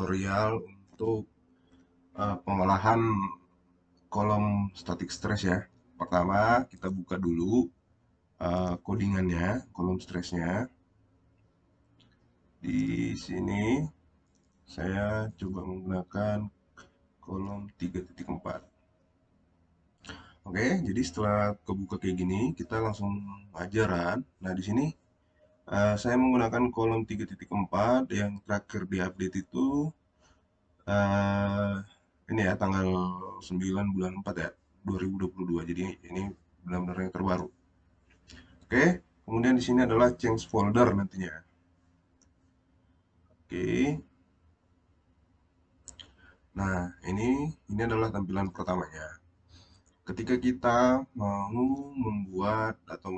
tutorial untuk pengolahan kolom static stress ya. Pertama, kita buka dulu codingannya, kolom stressnya. Di sini saya coba menggunakan kolom 3.4. Oke, jadi setelah kebuka kayak gini, kita langsung ajaran. Nah, di sini saya menggunakan kolom 3.4 yang terakhir diupdate itu eh ini ya tanggal 9 bulan 4 ya 2022. Jadi ini benar-benar yang terbaru. Oke, kemudian di sini adalah change folder nantinya. Oke. Nah, ini adalah tampilan pertamanya. Ketika kita mau membuat atau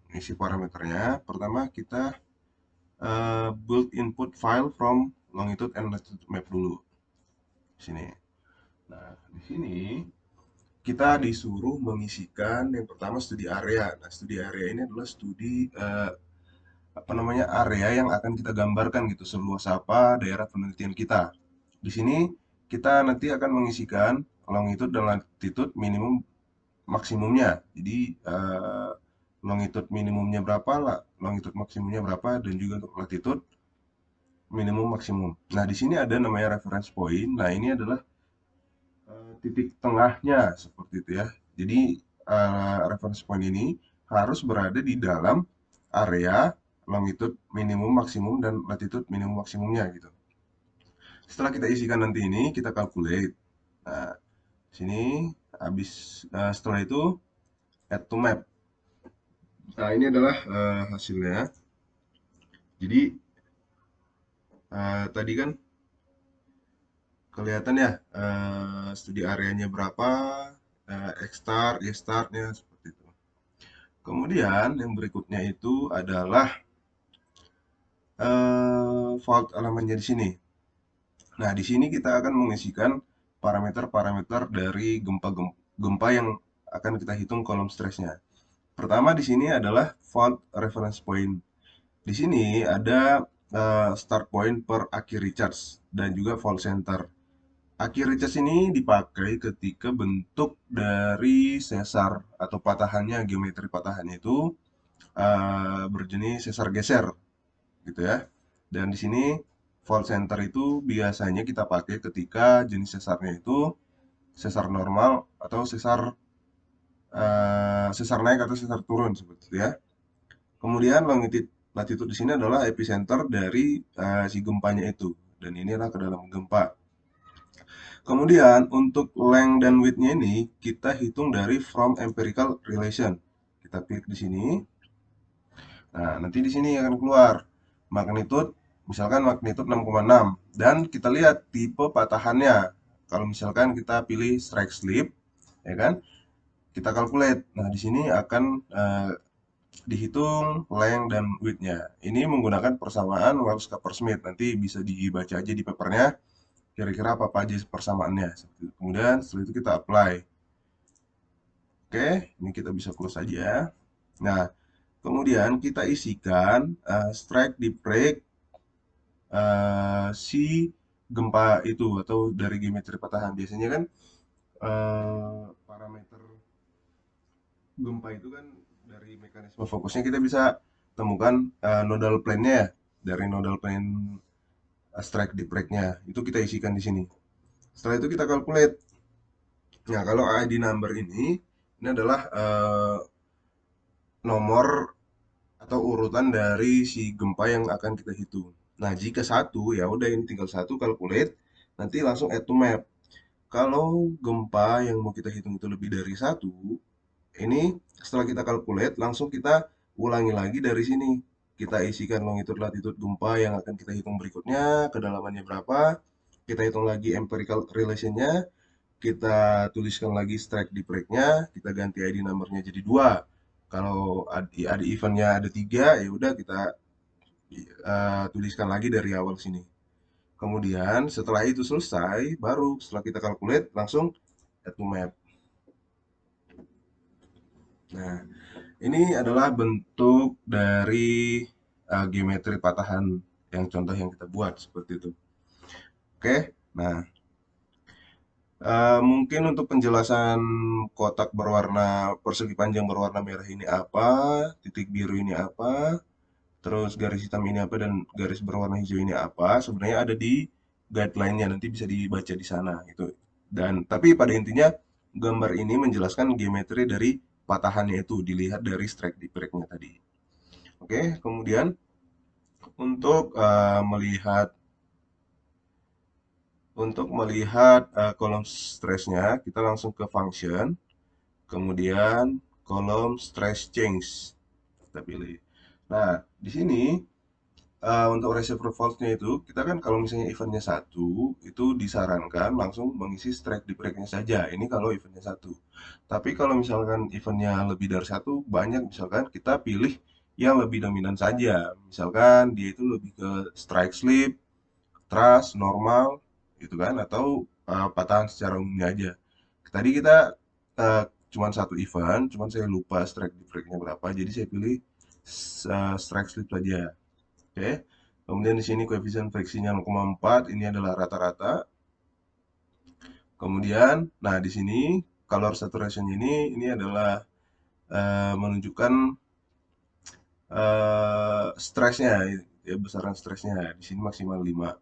mengisi parameternya, pertama kita build input file from longitude and latitude map dulu. Sini. Nah, di sini kita disuruh mengisikan yang pertama studi area. Nah, studi area ini adalah studi apa namanya area yang akan kita gambarkan gitu seluas apa daerah penelitian kita. Di sini kita nanti akan mengisikan longitude dan latitude minimum maksimumnya. Jadi longitude minimumnya berapa, longitude maksimumnya berapa, dan juga untuk latitude minimum maksimum. Nah, di sini ada namanya reference point. Nah, ini adalah titik tengahnya seperti itu ya. Jadi reference point ini harus berada di dalam area longitude minimum maksimum dan latitude minimum maksimumnya gitu. Setelah kita isikan nanti ini kita calculate. Nah, sini habis setelah itu add to map. Nah, ini adalah hasilnya. Jadi tadi kan kelihatan ya studi areanya berapa, X start, Y startnya seperti itu. Kemudian yang berikutnya itu adalah fault elemennya di sini. Nah, di sini kita akan mengisikan parameter-parameter dari gempa yang akan kita hitung kolom stressnya. Pertama di sini adalah fault reference point. Di sini ada start point per Aki Richards dan juga fault center. Aki Richards ini dipakai ketika bentuk dari sesar atau patahannya, geometri patahannya itu berjenis sesar geser gitu ya. Dan di sini fault center itu biasanya kita pakai ketika jenis sesarnya itu sesar normal atau sesar naik atau sesar turun seperti itu ya. Kemudian longitude latitude di sini adalah epicenter dari si gempanya itu dan inilah kedalaman gempa. Kemudian untuk length dan width-nya ini kita hitung dari from empirical relation. Kita pilih di sini. Nah, nanti di sini akan keluar magnitude, misalkan magnitude 6,6 dan kita lihat tipe patahannya. Kalau misalkan kita pilih strike slip, ya kan? Kita calculate. Nah, di sini akan dihitung length dan width-nya. Ini menggunakan persamaan Wells-Koppersmith. Nanti bisa dibaca aja di papernya. Kira-kira apa aja persamaannya. Kemudian setelah itu kita apply. Oke, ini kita bisa close aja. Nah, kemudian kita isikan strike di break si gempa itu atau dari geometri patahan. Biasanya kan parameter gempa itu kan dari mekanisme fokusnya kita bisa temukan nodal plane-nya ya. Dari nodal plane strike di break-nya itu kita isikan di sini. Setelah itu kita calculate. Nah, kalau ID number ini adalah nomor atau urutan dari si gempa yang akan kita hitung. Nah, jika satu ya udah ini tinggal satu calculate, nanti langsung add to map. Kalau gempa yang mau kita hitung itu lebih dari satu, ini setelah kita calculate langsung kita ulangi lagi dari sini. Kita isikan longitude latitude gempa yang akan kita hitung berikutnya, kedalamannya berapa, kita hitung lagi empirical relation-nya, kita tuliskan lagi strike di break-nya, kita ganti ID number-nya jadi 2. Kalau ada event-nya ada 3, ya udah kita tuliskan lagi dari awal sini. Kemudian setelah itu selesai, baru setelah kita calculate langsung add to map. Nah, ini adalah bentuk dari geometri patahan yang contoh yang kita buat seperti itu. Oke, nah mungkin untuk penjelasan kotak berwarna persegi panjang berwarna merah ini apa, titik biru ini apa, terus garis hitam ini apa, dan garis berwarna hijau ini apa, sebenarnya ada di guideline-nya, nanti bisa dibaca di sana itu. Dan tapi pada intinya gambar ini menjelaskan geometri dari patahannya itu dilihat dari strike di breaknya tadi. Oke, kemudian untuk melihat kolom stressnya, kita langsung ke function, kemudian kolom stress change kita pilih. Nah, di sini untuk receiver fault-nya itu, kita kan kalau misalnya eventnya satu, itu disarankan langsung mengisi strike di break-nya saja. Ini kalau eventnya satu. Tapi kalau misalkan eventnya lebih dari satu, banyak misalkan kita pilih yang lebih dominan saja. Misalkan dia itu lebih ke strike slip, trust, normal, gitu kan, atau patahan secara umumnya aja. Tadi kita cuma satu event, cuman saya lupa strike di break-nya berapa, jadi saya pilih strike slip saja. Oke. Kemudian di sini koefisien friksinya 0,4, ini adalah rata-rata. Kemudian, nah di sini color saturation ini adalah menunjukkan stresnya, ya besaran stresnya. Di sini maksimal 5.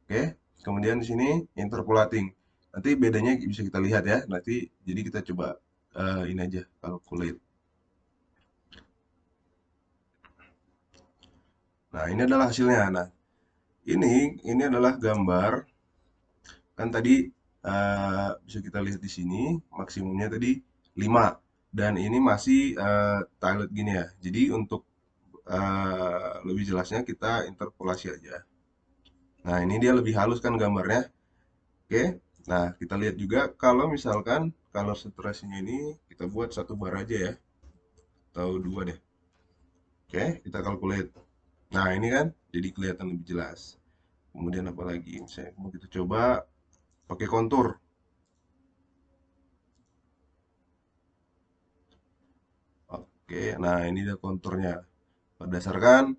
Oke. Kemudian di sini interpolating. Nanti bedanya bisa kita lihat ya. Nanti jadi kita coba ini aja calculate. Nah, ini adalah hasilnya. Nah, ini adalah gambar. Kan tadi bisa kita lihat di sini maksimumnya tadi 5 dan ini masih tiled gini ya. Jadi untuk lebih jelasnya kita interpolasi aja. Nah, ini dia lebih halus kan gambarnya. Oke. Nah, kita lihat juga kalau misalkan color saturasinya ini kita buat satu bar aja ya, atau dua deh. Oke, kita calculate. Nah, ini kan jadi kelihatan lebih jelas. Kemudian apa lagi? Saya mau kita coba pakai kontur. Oke, nah ini dia konturnya. Berdasarkan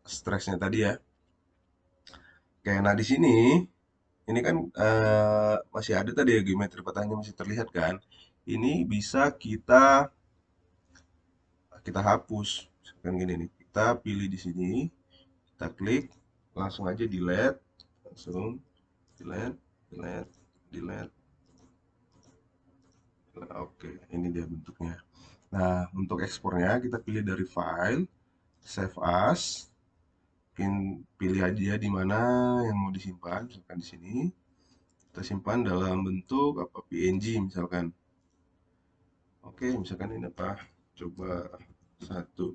stresnya tadi ya. Oke, nah di sini ini kan masih ada tadi ya geometri patahnya masih terlihat kan. Ini bisa kita hapus. Misalkan gini nih, kita pilih di sini, kita klik, langsung aja delete, langsung delete, delete, delete. Oke, ini dia bentuknya. Nah, untuk ekspornya kita pilih dari file, save as, pilih aja di mana yang mau disimpan, misalkan di sini. Kita simpan dalam bentuk apa PNG misalkan. Oke, misalkan ini apa? Coba satu.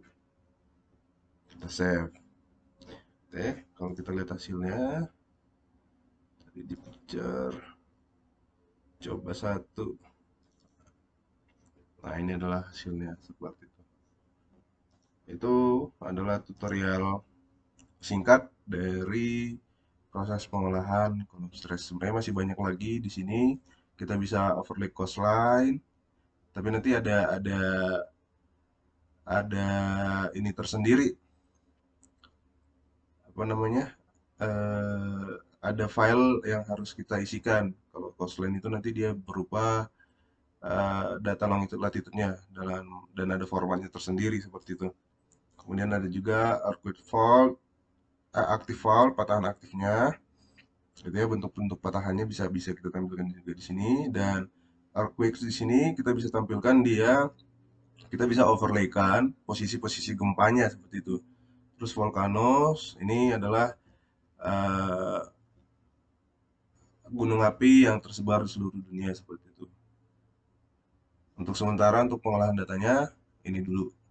Kita save. Oke, kalau kita lihat hasilnya tadi di picture, coba satu. Nah, ini adalah hasilnya seperti itu. Itu adalah tutorial singkat dari proses pengolahan kolom stres. Sebenarnya masih banyak lagi di sini. Kita bisa overlay coastline, tapi nanti ada ini tersendiri, apa namanya, ada file yang harus kita isikan. Kalau coastline itu nanti dia berupa data latitude-nya dan ada formatnya tersendiri seperti itu. Kemudian ada juga earthquake fault, active fault, patahan aktifnya. Gitu ya, bentuk-bentuk patahannya bisa bisa kita tampilkan juga di sini, dan earthquake di sini kita bisa tampilkan dia, kita bisa overlaykan posisi-posisi gempanya seperti itu. Terus volcanoes ini adalah eh, gunung api yang tersebar di seluruh dunia seperti itu. Untuk sementara untuk pengolahan datanya ini dulu.